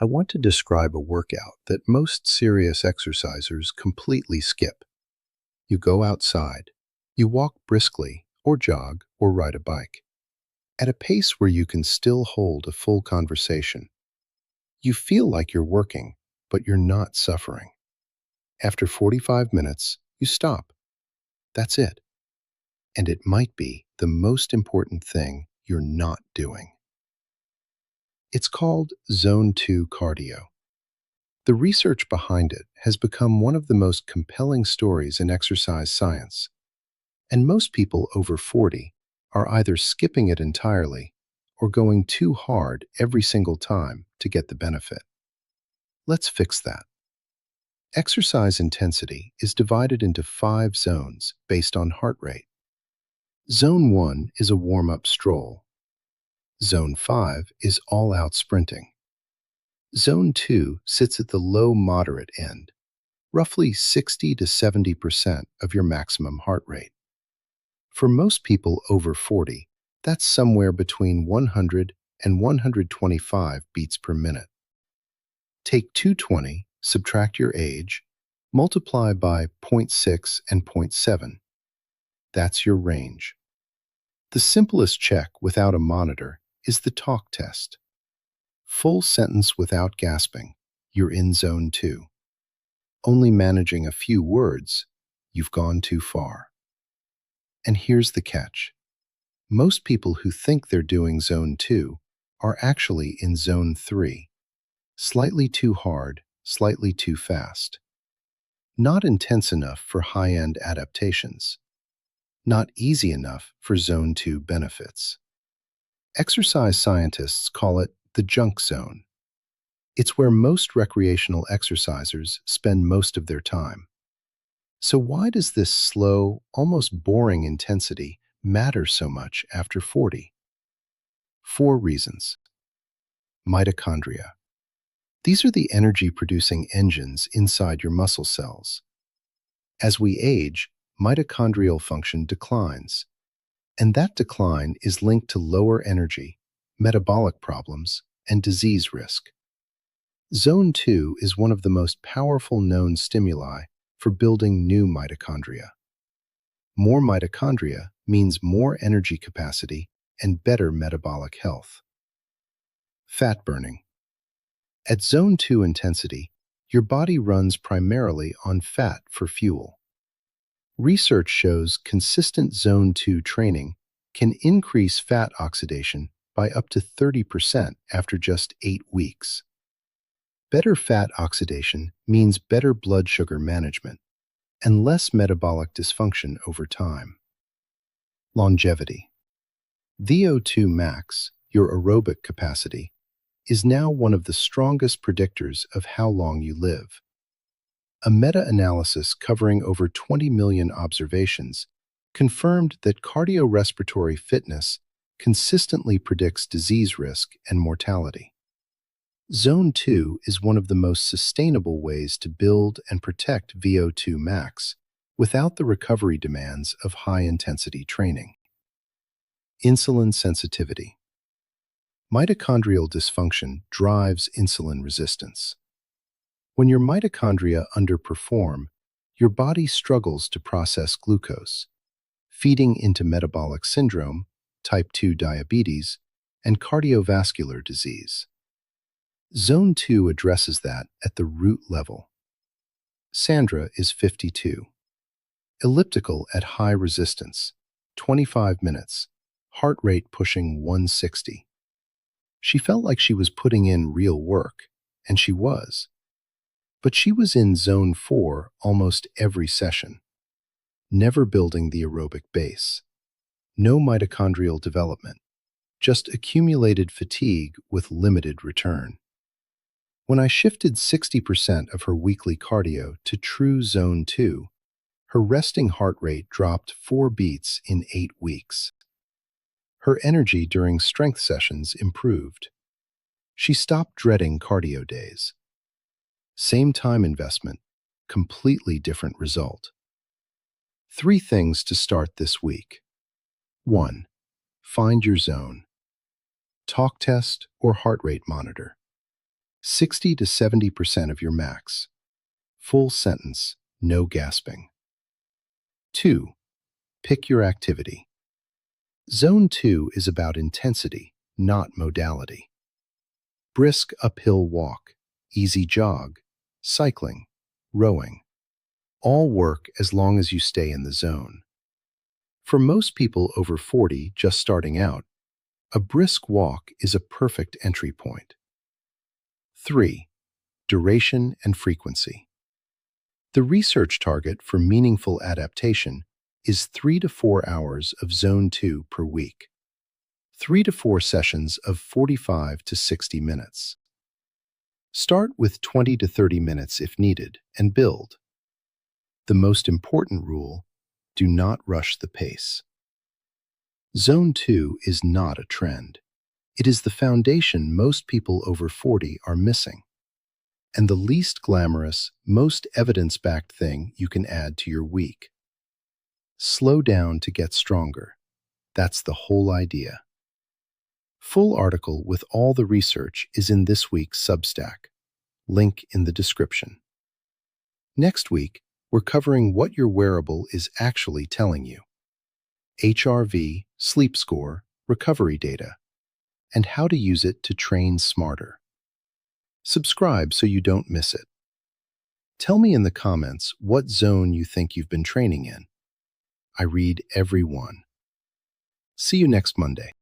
I want to describe a workout that most serious exercisers completely skip. You go outside. You walk briskly, or jog, or ride a bike, at a pace where you can still hold a full conversation. You feel like you're working, but you're not suffering. After 45 minutes, you stop. That's it. And it might be the most important thing you're not doing. It's called Zone 2 cardio. The research behind it has become one of the most compelling stories in exercise science, and most people over 40 are either skipping it entirely or going too hard every single time to get the benefit. Let's fix that. Exercise intensity is divided into 5 zones based on heart rate. Zone 1 is a warm-up stroll. Zone 5 is all-out sprinting. Zone 2 sits at the low-moderate end, roughly 60 to 70% of your maximum heart rate. For most people over 40, that's somewhere between 100 and 125 beats per minute. Take 220, subtract your age, multiply by zero point 0.6 and zero point 0.7. That's your range. The simplest check without a monitor is the talk test. Full sentence without gasping, you're in zone 2. Only managing a few words, you've gone too far. And here's the catch. Most people who think they're doing zone 2 are actually in zone 3. Slightly too hard, slightly too fast. Not intense enough for high-end adaptations. Not easy enough for zone 2 benefits. Exercise scientists call it the junk zone. It's where most recreational exercisers spend most of their time. So why does this slow, almost boring intensity matter so much after 40? 4 reasons. Mitochondria. These are the energy-producing engines inside your muscle cells. As we age, mitochondrial function declines, and that decline is linked to lower energy, metabolic problems, and disease risk. Zone 2 is one of the most powerful known stimuli for building new mitochondria. More mitochondria means more energy capacity and better metabolic health. Fat burning. At zone 2 intensity, your body runs primarily on fat for fuel. Research shows consistent zone 2 training can increase fat oxidation by up to 30% after just 8 weeks. Better fat oxidation means better blood sugar management and less metabolic dysfunction over time. Longevity. VO2 max, your aerobic capacity, is now one of the strongest predictors of how long you live. A meta-analysis covering over 20 million observations confirmed that cardiorespiratory fitness consistently predicts disease risk and mortality. Zone 2 is one of the most sustainable ways to build and protect VO2 max without the recovery demands of high-intensity training. Insulin sensitivity. Mitochondrial dysfunction drives insulin resistance. When your mitochondria underperform, your body struggles to process glucose, feeding into metabolic syndrome, type 2 diabetes, and cardiovascular disease. Zone 2 addresses that at the root level. Sandra is 52. Elliptical at high resistance, 25 minutes, heart rate pushing 160. She felt like she was putting in real work, and she was. But she was in zone 4 almost every session, never building the aerobic base. No mitochondrial development, just accumulated fatigue with limited return. When I shifted 60% of her weekly cardio to true zone 2, her resting heart rate dropped 4 beats in 8 weeks. Her energy during strength sessions improved. She stopped dreading cardio days. Same time investment, completely different result. 3 things to start this week. 1. Find your zone. Talk test or heart rate monitor. 60 to 70% of your max. Full sentence, no gasping. 2. Pick your activity. Zone 2 is about intensity, not modality. Brisk uphill walk, easy jog, cycling, rowing. All work as long as you stay in the zone. For most people over 40 just starting out, a brisk walk is a perfect entry point. 3. Duration and frequency. The research target for meaningful adaptation is 3 to 4 hours of Zone 2 per week. 3 to 4 sessions of 45 to 60 minutes. Start with 20 to 30 minutes if needed and build. The most important rule: do not rush the pace. Zone 2 is not a trend. It is the foundation most people over 40 are missing, and the least glamorous, most evidence-backed thing you can add to your week. Slow down to get stronger. That's the whole idea. Full article with all the research is in this week's Substack. Link in the description. Next week, we're covering what your wearable is actually telling you: HRV, sleep score, recovery data, and how to use it to train smarter. Subscribe so you don't miss it. Tell me in the comments what zone you think you've been training in. I read every one. See you next Monday.